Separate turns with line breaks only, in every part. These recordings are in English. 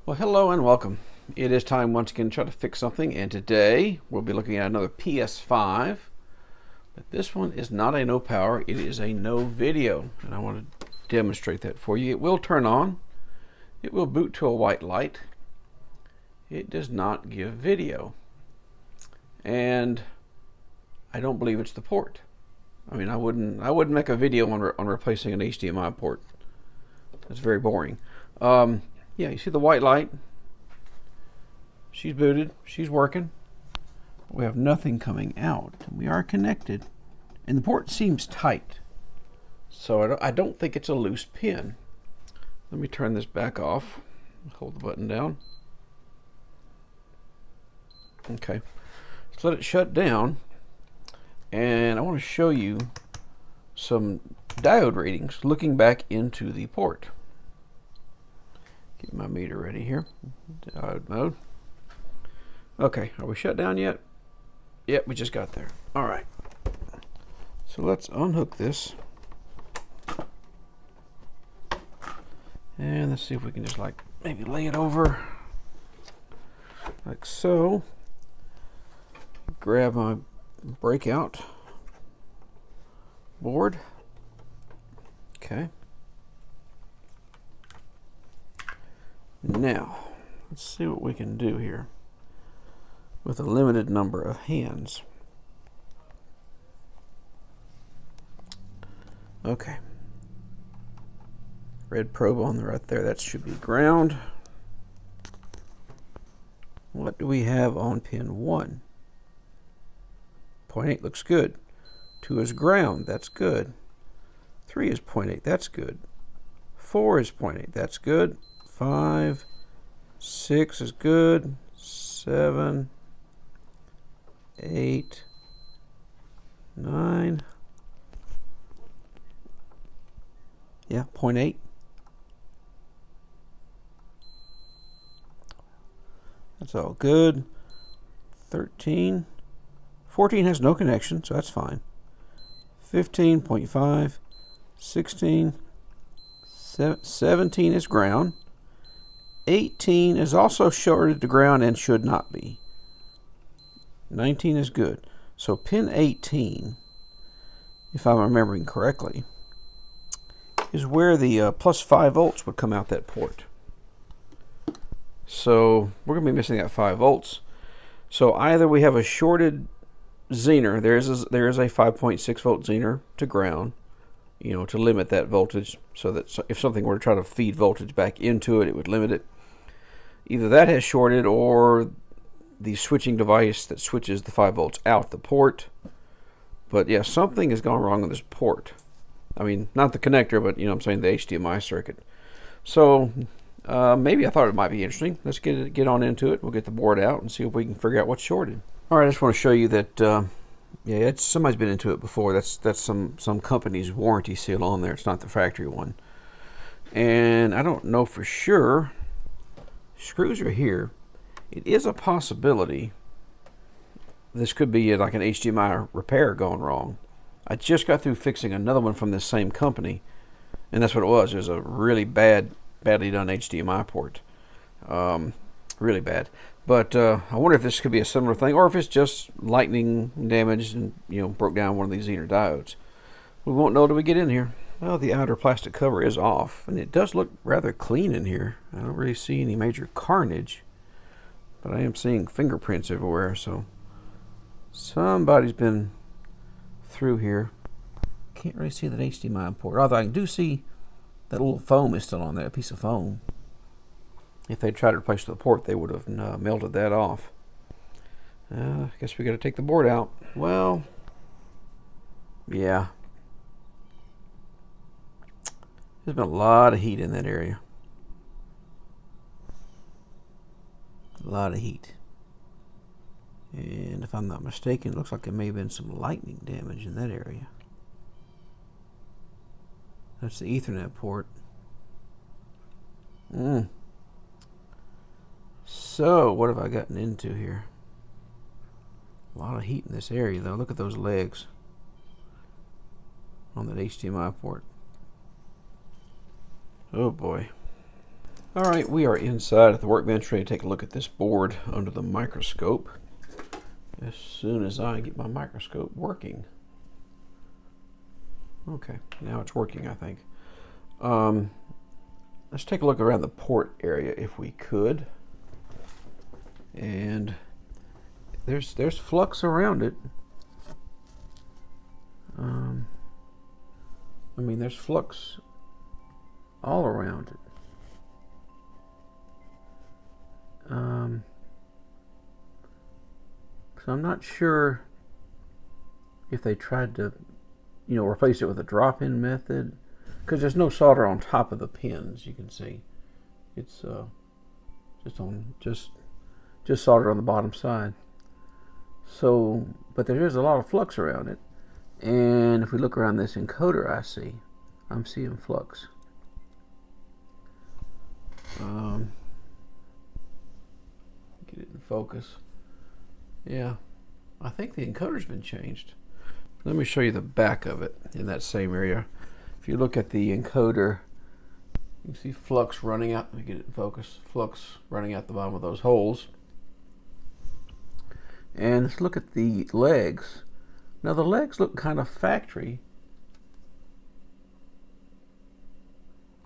Well, hello and welcome. It is time once again to try to fix something, and today we'll be looking at another PS5. But this one is not a no power, it is a no video, and I want to demonstrate that for you. It will turn on, it will boot to a white light. It does not give video, and I don't believe it's the port. I mean, I wouldn't make a video on replacing an HDMI port. That's very boring. Yeah, you see the white light. She's booted. She's working. We have nothing coming out. We are connected. And the port seems tight. So I don't think it's a loose pin. Let me turn this back off. Hold the button down. Okay. Let's let it shut down. And I want to show you some diode readings looking back into the port. Get my meter ready here. Diode mode. Okay, are we shut down yet? Yep, we just got there. All right. So let's unhook this. And let's see if we can just like maybe lay it over like so. Grab my breakout board. Okay. Now, let's see what we can do here with a limited number of hands. Okay. Red probe on right there. That should be ground. What do we have on pin 1? 0.8 looks good. 2 is ground. That's good. 3 is 0.8. That's good. 4 is 0.8. That's good. 5, 6 is good. 7, 8, 9. Yeah, 0.8. That's all good. 13. 14 has no connection, so that's fine. 15.5. 16. 17 is ground. 18 is also shorted to ground and should not be. 19 is good. So pin 18, if I'm remembering correctly, is where the plus 5 volts would come out that port. So we're going to be missing that 5 volts. So either we have a shorted zener. There is a 5.6 volt zener to ground, you know, to limit that voltage, so that if something were to try to feed voltage back into it, it would limit it. Either that has shorted, or the switching device that switches the 5 volts out the port. But yeah, something has gone wrong with this port. I mean, not the connector, but you know what I'm saying, the HDMI circuit. So maybe I thought it might be interesting. Let's get on into it. We'll get the board out and see if we can figure out what's shorted. All right, I just want to show you that yeah, somebody's been into it before. That's some company's warranty seal on there. It's not the factory one. And I don't know for sure. Screws are here. It is a possibility this could be like an HDMI repair going wrong. I just got through fixing another one from this same company, and that's what it was. It was a really badly done HDMI port. Really bad. But I wonder if this could be a similar thing, or if it's just lightning damage and, you know, broke down one of these Zener diodes. We won't know till we get in here. Well, the outer plastic cover is off, and it does look rather clean in here. I don't really see any major carnage, but I am seeing fingerprints everywhere, so somebody's been through here. Can't really see that HDMI port, although I do see that little foam is still on there, a piece of foam. If they tried to replace the port, they would have melted that off. I guess we got to take the board out. Well, yeah. There's been a lot of heat in that area. A lot of heat. And if I'm not mistaken, it looks like there may have been some lightning damage in that area. That's the Ethernet port. So, what have I gotten into here? A lot of heat in this area, though. Look at those legs on that HDMI port. Oh boy. Alright, we are inside at the workbench ready to take a look at this board under the microscope as soon as I get my microscope working. Okay, now it's working, I think. Let's take a look around the port area if we could. And there's flux around it. I mean, there's flux all around it. So I'm not sure if they tried to, replace it with a drop-in method, because there's no solder on top of the pins. You can see it's just soldered on the bottom side. So, but there is a lot of flux around it, and if we look around this encoder, I'm seeing flux. Get it in focus. Yeah, I think the encoder's been changed. Let me show you the back of it in that same area. If you look at the encoder, you can see flux running out. Let me get it in focus. Flux running out the bottom of those holes. And let's look at the legs. Now the legs look kind of factory.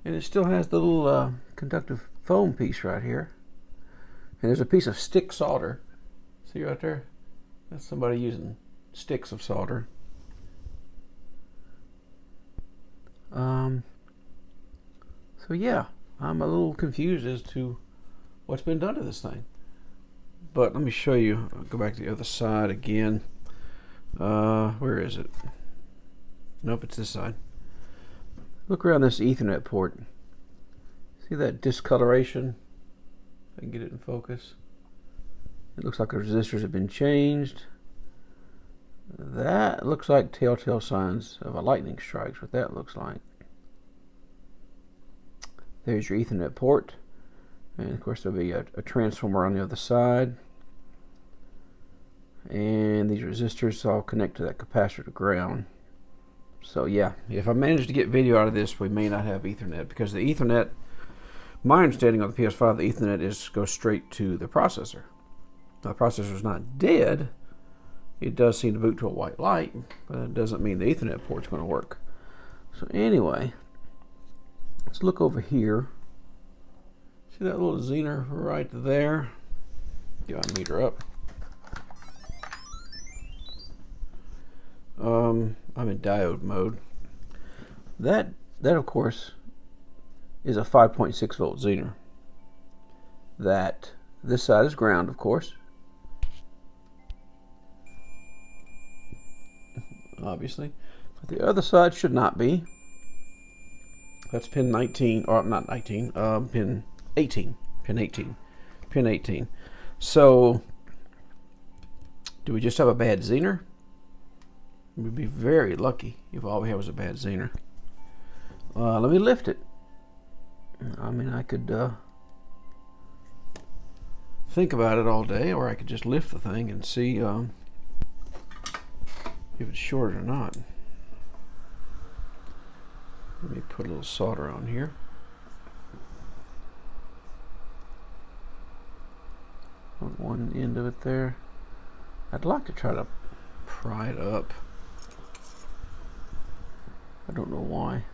And it still has the little conductive foam piece right here. And there's a piece of stick solder. See right there? That's somebody using sticks of solder. So yeah, I'm a little confused as to what's been done to this thing. But let me show you. I'll go back to the other side again. Where is it? Nope, it's this side. Look around this Ethernet port. See that discoloration? If I can get it in focus. It looks like the resistors have been changed. That looks like telltale signs of a lightning strike, what that looks like. There's your Ethernet port. And of course there'll be a transformer on the other side. And these resistors all connect to that capacitor to ground. So yeah, if I manage to get video out of this, we may not have Ethernet, because the Ethernet, my understanding of the PS5, the Ethernet goes straight to the processor. Now, the processor's not dead. It does seem to boot to a white light, but that doesn't mean the Ethernet port's going to work. So anyway, let's look over here. See that little zener right there? Get my meter up. I'm in diode mode. That of course is a 5.6 volt zener. This side is ground, of course. Obviously, but the other side should not be. That's pin 19, or not 19, pin 18, pin 18. So, do we just have a bad zener? We'd be very lucky if all we had was a bad zener. Let me lift it. I mean, I could think about it all day, or I could just lift the thing and see if it's short or not. Let me put a little solder on here. On one end of it there. I'd like to try to pry it up. I don't know why.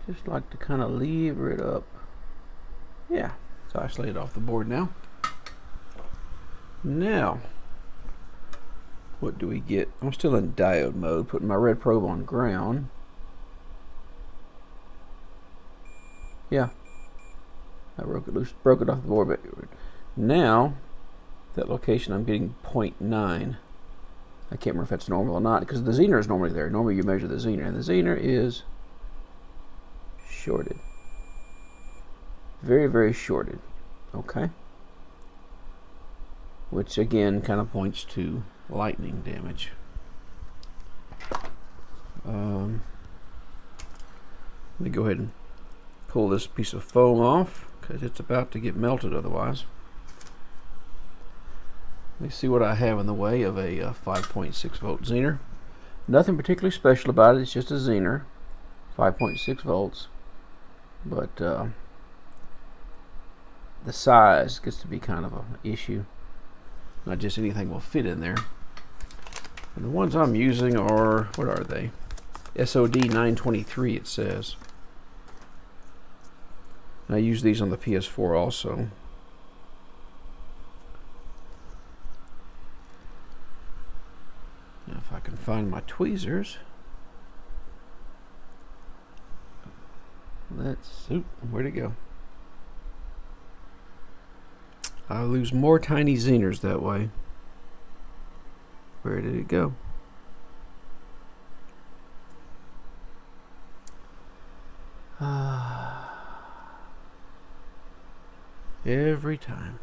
Just like to kind of lever it up. Yeah, it's isolated off the board now. Now, what do we get? I'm still in diode mode, putting my red probe on ground. Yeah, I broke it loose, broke it off the board. But now, that location, I'm getting 0.9. I can't remember if that's normal or not, because the zener is normally there. Normally you measure the zener, and the zener is shorted. Very, very shorted. Okay. Which again kind of points to lightning damage. Let me go ahead and pull this piece of foam off, because it's about to get melted otherwise. Let me see what I have in the way of a 5.6 volt zener. Nothing particularly special about it, it's just a zener. 5.6 volts, but the size gets to be kind of an issue. Not just anything will fit in there. And the ones I'm using are, what are they? SOD 923 it says. And I use these on the PS4 also. Now if I can find my tweezers. Where'd it go? I lose more tiny Zeners that way. Where did it go? Every time.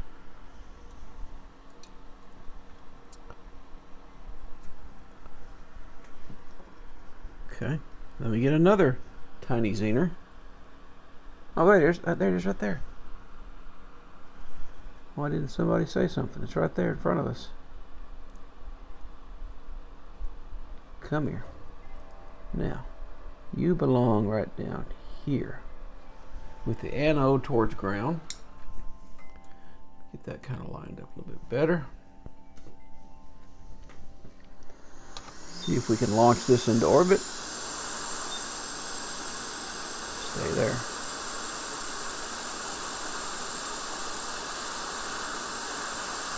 Okay, let me get another tiny Zener. Oh, wait, there it is right there. Why didn't somebody say something? It's right there in front of us. Come here. Now, you belong right down here with the anode towards ground. Get that kind of lined up a little bit better. See if we can launch this into orbit. Stay there.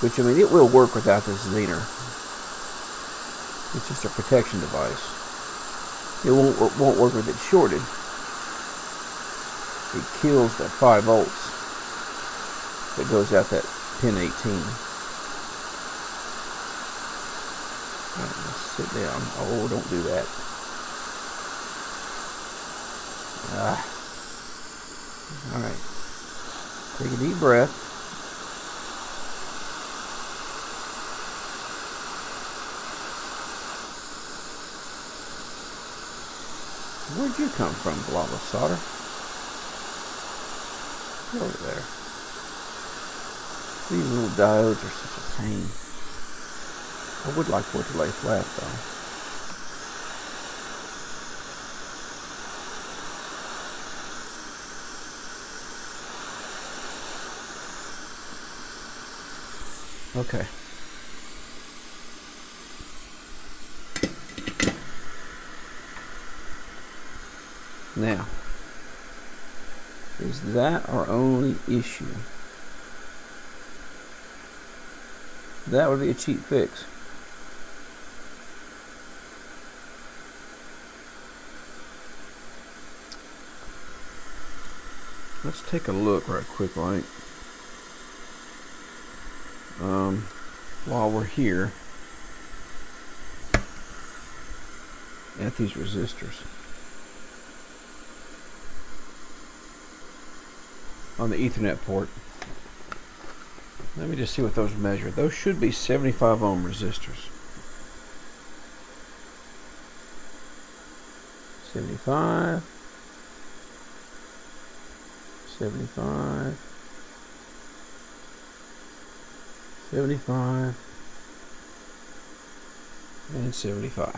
Which, I mean, it will work without this Zener. It's just a protection device. It won't work with it shorted. It kills that 5 volts that goes out that pin 18. Alright, let's sit down. Oh, don't do that. Alright. Take a deep breath. Where'd you come from, blob of solder? Get over there. These little diodes are such a pain. I would like for it to lay flat, though. Okay. Now, is that our only issue? That would be a cheap fix. Let's take a look right quick, like, while we're here at these resistors. On the Ethernet port. Let me just see what those measure. Those should be 75 ohm resistors. 75. 75. 75. And 75.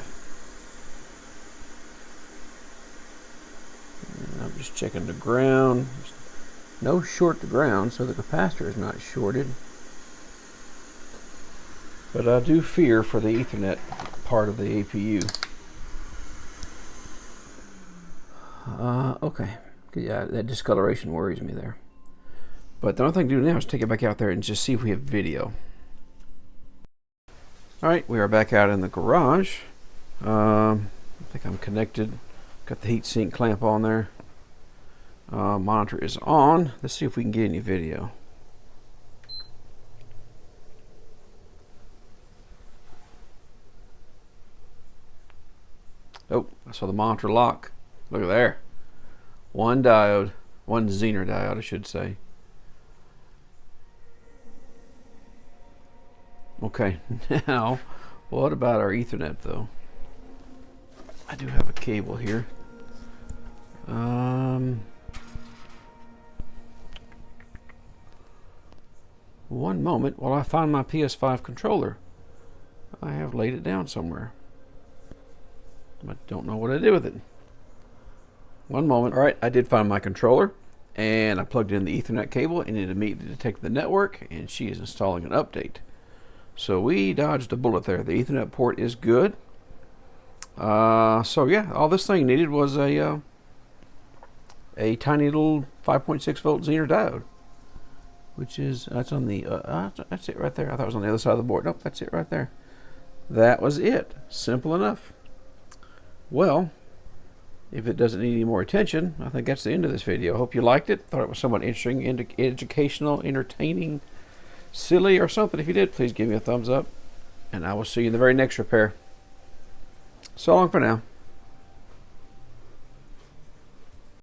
And I'm just checking the ground. No short to ground, so the capacitor is not shorted. But I do fear for the Ethernet part of the APU. Okay. Yeah, that discoloration worries me there. But the only thing to do now is take it back out there and just see if we have video. Alright, we are back out in the garage. I think I'm connected. Got the heatsink clamp on there. Monitor is on. Let's see if we can get any video. Oh, I saw the monitor lock. Look at there. One diode. One Zener diode, I should say. Okay, now, what about our Ethernet, though? I do have a cable here. One moment while I find my PS5 controller. I have laid it down somewhere. I don't know what I did with it. One moment. All right, I did find my controller, and I plugged in the Ethernet cable, and it immediately detected the network, and she is installing an update. So we dodged a bullet there. The Ethernet port is good. So yeah, all this thing needed was a tiny little 5.6 volt Zener diode, which is that's on the that's it right there. I thought it was on the other side of the board. Nope, that's it right there. That was it. Simple enough. Well, if it doesn't need any more attention, I think that's the end of this video. Hope you liked it. Thought it was somewhat interesting, educational, entertaining, silly, or something. If you did, please give me a thumbs up, and I will see you in the very next repair. So long for now.